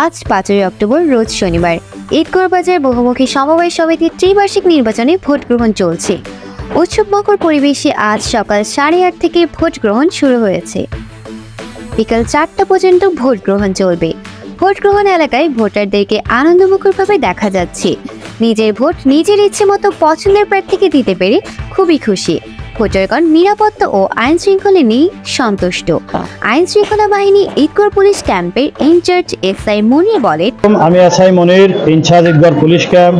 আজ 5ই অক্টোবর রোজ শনিবার ঈদগড় বাজার বহুমুখী সমবায় সমিতির ত্রিবার্ষিক নির্বাচনে ভোট গ্রহণ চলছে। উৎসবমুখর পরিবেশে আজ সকাল 8:30 থেকে ভোট গ্রহণ শুরু হয়েছে। বিকাল 4টা পর্যন্ত ভোট গ্রহণ চলবে। ভোট গ্রহণ এলাকায় ভোটারদেরকে আনন্দমুখরভাবে দেখা যাচ্ছে। নিজের ভোট নিজের ইচ্ছে মতো পছন্দের প্রার্থীকে দিতে পেরে খুবই খুশি। ভোটারগণ নিরাপত্তা ও আইন শৃঙ্খলা নিয়ে সন্তুষ্ট। আইন শৃঙ্খলা বাহিনী ঈদগড় পুলিশ ক্যাম্পের ইনচার্জ এসআই মনির বলেন, আমি এসআই মনির, ইনচার্জ ঈদগড় পুলিশ ক্যাম্প।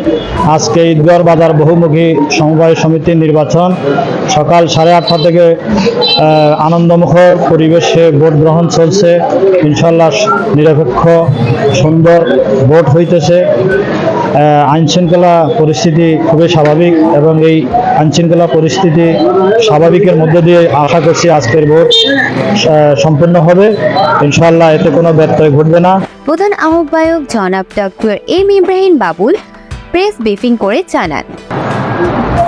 আজকে ঈদগড় বাজার বহুমুখী সমবায় সমিতির নির্বাচন সকাল 8:30 থেকে আনন্দমুখর পরিবেশে ভোট গ্রহণ চলছে। ইনশাল্লাহ নিরপেক্ষ সুন্দর ভোট হইতেছে। আইন শৃঙ্খলা পরিস্থিতি খুবই স্বাভাবিক এবং এই আইন শৃঙ্খলা পরিস্থিতি স্বাভাবিকের মধ্যে দিয়ে আশা করছি আজকের ভোট সম্পূর্ণ হবে। ইনশাআল্লাহ এতে কোনো ব্যত্যয় ঘটবে না। প্রধান আহ্বায়ক জনাব doctor M Ibrahim Babul press briefing করে জানান,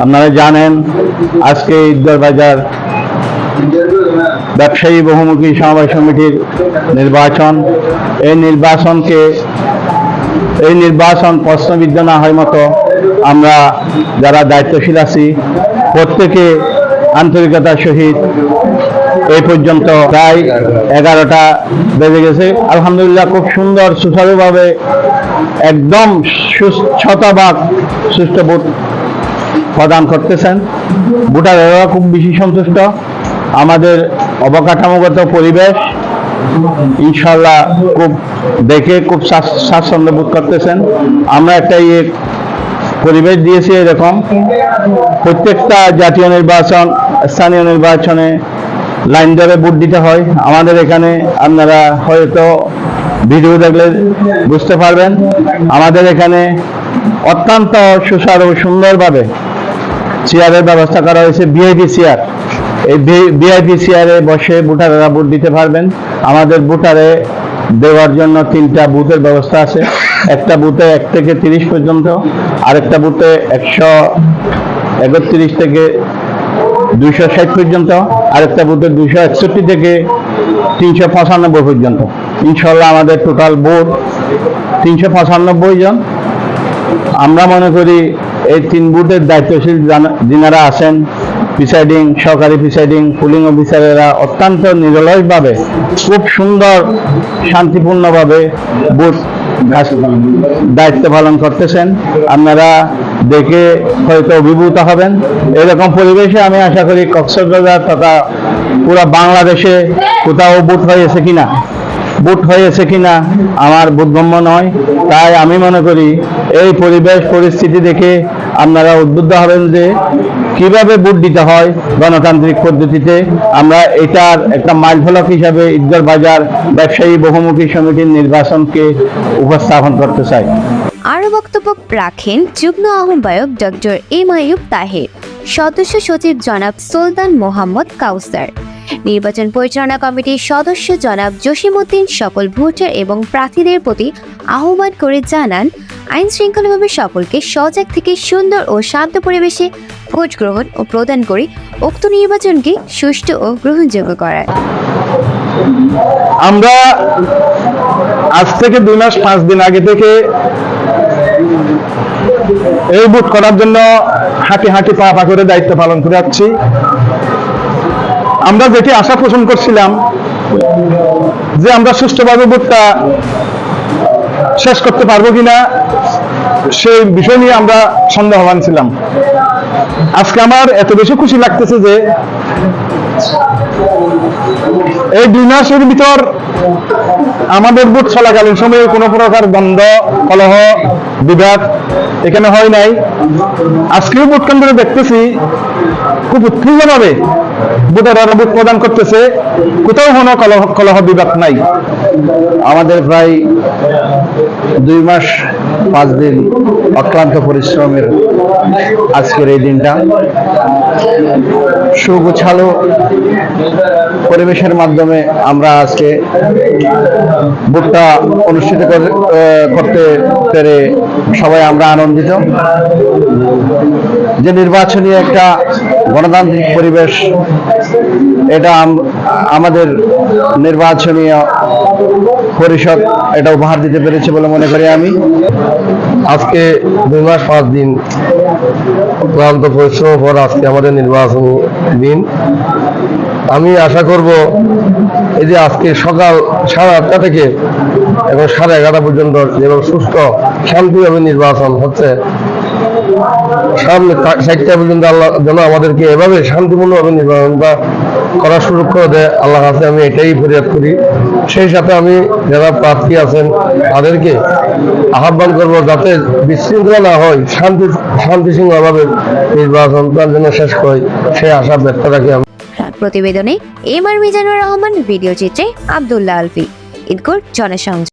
আপনারা জানেন আজকে ঈদগড় বাজার ব্যবসায়ী বহুমুখী সমবায় সমিতির নির্বাচন। এই নির্বাচন প্রশ্নবিদ্ধ না হয় মতো আমরা যারা দায়িত্বশীল আছি প্রত্যেকে আন্তরিকতার সহিত এই পর্যন্ত প্রায় 11টা বেজে গেছে। আলহামদুলিল্লাহ খুব সুন্দর সুচারুভাবে একদম শতভাগ সুষ্ঠু ভোট প্রদান করতেছেন। ভোটাররা খুব বেশি সন্তুষ্ট। আমাদের অবকাঠামোগত পরিবেশ ইনশাল্লাহ খুব দেখে খুব স্বাচ্ছন্দ্য বোধ করতেছেন। আমরা একটা পরিবেশ দিয়েছি এরকম প্রত্যেকটা জাতীয় নির্বাচন স্থানীয় নির্বাচনে লাইন ধরে ভোট দিতে হয়। আমাদের এখানে আপনারা হয়তো ভিডিও দেখলে বুঝতে পারবেন, আমাদের এখানে অত্যন্ত সুচারু সুন্দরভাবে চেয়ারের ব্যবস্থা করা হয়েছে, ভিআইপি চেয়ার। এই ভিআইপি চেয়ারে বসে ভোটাররা ভোট দিতে পারবেন। আমাদের ভোটারে দেওয়ার জন্য 3টা বুথের ব্যবস্থা আছে। একটা বুথে 1 থেকে 30 পর্যন্ত, আরেকটা বুথে 131 থেকে 260 পর্যন্ত, আরেকটা বুথে 261 থেকে 395 পর্যন্ত। ইনশাল্লাহ আমাদের টোটাল ভোট 395 জন। আমরা মনে করি এই 3 বুথের দায়িত্বশীল যিনারা আছেন, প্রিসাইডিং, সহকারী প্রিসাইডিং, পুলিং অফিসারেরা অত্যন্ত নিরলসভাবে খুব সুন্দর শান্তিপূর্ণভাবে ভোট দায়িত্ব পালন করতেছেন। আপনারা দেখে হয়তো অভিভূত হবেন। এরকম পরিবেশে আমি আশা করি কক্সবাজার তথা পুরো বাংলাদেশে কোথাও ভোট হয়েছে কিনা আমার বোধগম্য নয়। তাই আমি মনে করি এই পরিবেশ পরিস্থিতি দেখে আপনারা উদ্বুদ্ধ হবেন যে কিভাবে ভোট দিতে হয় গণতান্ত্রিক পদ্ধতিতে। আমরা এটার একটা মাইলফলক হিসাবে ঈদগড় বাজার ব্যবসায়ী বহুমুখী সমিতির নির্বাচনকে উপস্থাপন করতে চাই। আরও বক্তব্য রাখেন যুগ্ম আহ্বায়ক ডক্টর এম আইয়ুব তাহের, সদস্য সচিব জনাব সুলতান মোহাম্মদ কাউসার, নির্বাচন পরিচালনা কমিটির সদস্য জনাব জসিমউদ্দিন সকল ভোটার এবং প্রার্থীদের প্রতি আহ্বান করে জানান, আইন শৃঙ্খলাভাবে সকলকে সজাগ থেকে সুন্দর ও শান্ত পরিবেশে ভোট গ্রহণ ও প্রদান করে উক্ত নির্বাচনকে সুষ্ঠু ও গ্রহণযোগ্য করার। আমরা আজ থেকে 2 মাস 5 দিন আগে থেকে এই ভোট করার জন্য হাঁটি পা করে দায়িত্ব পালন করে যাচ্ছি। আমরা যেটি আশা পোষণ করছিলাম যে আমরা সুষ্ঠুভাবে ভোটটা শেষ করতে পারবো কিনা, সেই বিষয় নিয়ে আমরা সন্দেহবান ছিলাম। আজকে আমার এত বেশি খুশি লাগতেছে যে এই 2 মাসের ভিতর আমাদের ভোট চলাকালীন সময়ে কোনো প্রকার দ্বন্দ্ব, কলহ, বিবাদ এখানে হয় নাই। আজকেও ভোট কেন্দ্রে দেখতেছি খুব উৎফুল্লভাবে ভোটাররা ভোট প্রদান করতেছে, কোথাও কোনো কলহ বিবাদ নাই। আমাদের প্রায় 2 মাস 5 দিন অক্লান্ত পরিশ্রমের আজকের এই দিনটা সুগোছালো পরিবেশের মাধ্যমে আমরা আজকে ভোটটা অনুষ্ঠিত করতে পেরে সবাই আমরা আনন্দিত। যে নির্বাচনী একটা গণতান্ত্রিক পরিবেশ, এটা আমাদের নির্বাচনী পরিষদ এটা উপহার দিতে পেরেছে বলে মনে করি আমি। আজকে 2 মাস 5 দিন ক্লান্ত পরিশ্রমের পর আজকে আমাদের নির্বাচনী দিন। আমি আশা করব এই যে আজকে সকাল 8:30 থেকে এবং 11:30 পর্যন্ত যেভাবে সুস্থ শান্তিভাবে নির্বাচন হচ্ছে, সামনে 4টা পর্যন্ত আল্লাহ যেন আমাদেরকে এভাবে শান্তিপূর্ণভাবে নির্বাচনটা করার সুযোগ করে দেয়, আল্লাহর কাছে আমি এটাই ফরিয়াদ করি। সেই সাথে আমি যারা প্রার্থী আছেন তাদেরকে আহ্বান করব যাতে বিশৃঙ্খলা না হয়, শান্তিশৃঙ্খলভাবে নির্বাচনটা যেন শেষ হয়, সেই আশা ব্যক্ত রাখি আমি। প্রতিবেদনে M R Mizanur Rahman, video চিত্রে আব্দুল্লাহ আলফি, ঈদগড় জনসংযোগ।